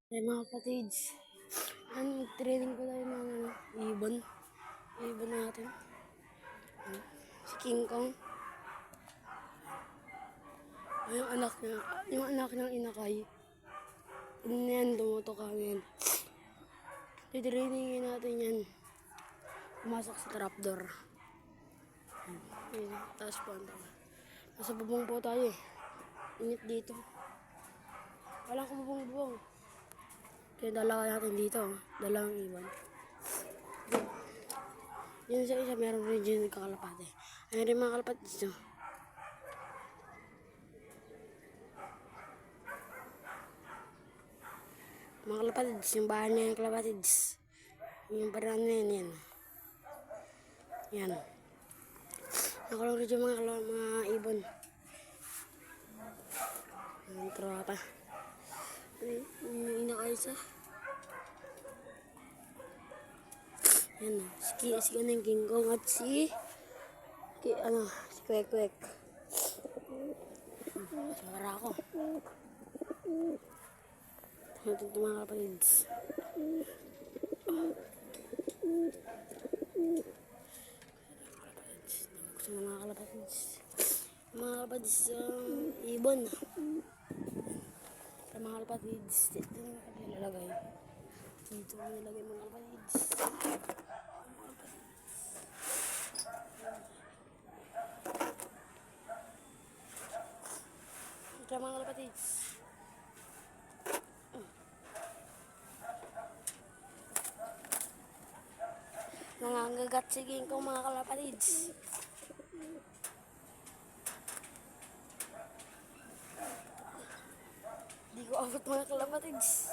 Ay mga kapatids, training ko tayo ng ibon. Ibon natin. Si King Kong. Yung anak ng inakay. Yan, tumutok kami yan. Titrainingin natin yan. Pumasok sa trapdoor. Ayun, taas po ang tawa. Nasa bubong po tayo eh. Init dito. Walang kububong-bubong. Kaya dalawa natin dito. Dalawang ibon. Yun sa isa, meron rin dyan nagkakalapate. Ayun rin mga kalapate dito. Mga kalapatids, yung bahay na yung kalapatids. Yung parang na yan. Yan. Nakulong rin yung mga ibon. Yung tropa. Yung inakay sa. Yan. Si kanang King Kong at si Kwek Kwek. Sara ako. Ito mga kapatids. Gusto mo mga kapatids. Mga kapatids ibon. Sa mga kapatids. Dito na nilalagay. Dito na nilalagay mga kapatids. Ito mga kapatids. Nangangagat si King Kong mga kalapatids. Di ko abot mga kalapatids.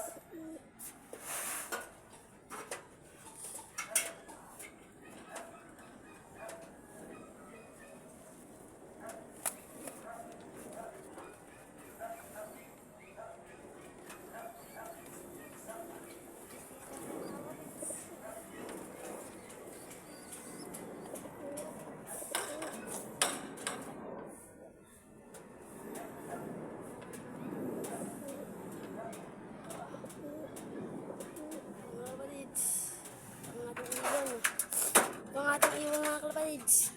Mga ating ibon mga kalapatids.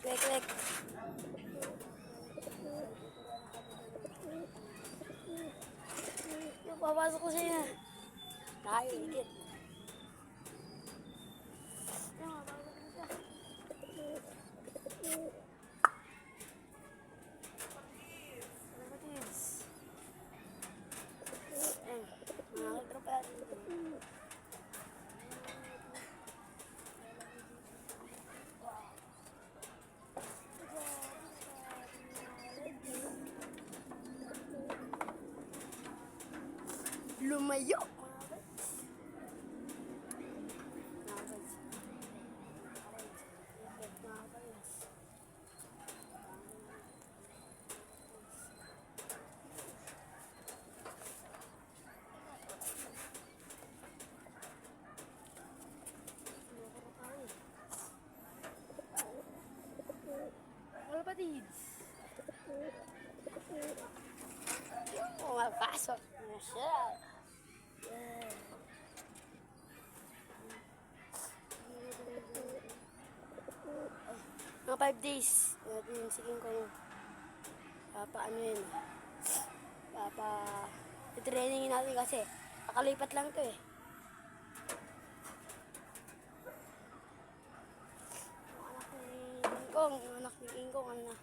Lek. Yung papasok ko siya. Nakaiikit. Kalapatids. Mga kalapatids. Lumayo. Kalapatids. Mapasok na siya. Mga 5 days. Natin si King Kong. Ano yun? I-trainingin natin kasi kakalipat lang to eh. Anak ni King Kong, ano na.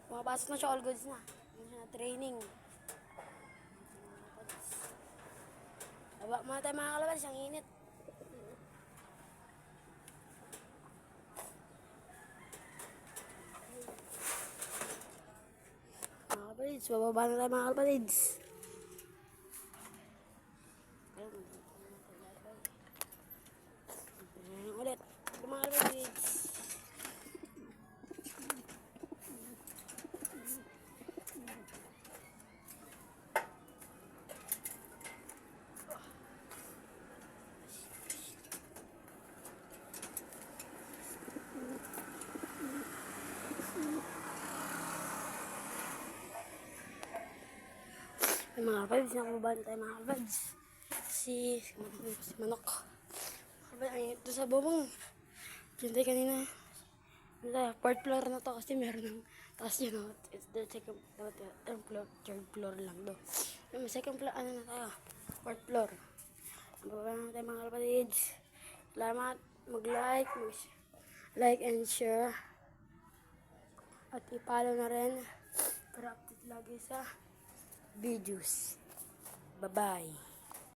Pumapasok na siya, all goods na. Ano siya na training. Aba, mga tayo mga kalabas, ang init. Mga kapalids, bababa na tayo mga kapalids. Ulit, mga kapalids. Ay, mga kalpads, nakababaan tayo mga kalpads. Si Manok. Kalpads, ay ito sa bubong. Diyan tayo kanina. Fourth floor na to kasi meron ng taas yun. No? It's the second floor, third floor lang do. Yung second floor, ano na tayo? Fourth floor. Baba na tayo mga kalpads. Salamat. Mag-like, like and share. At i-follow na rin para update lagi sa videos. Bye-bye.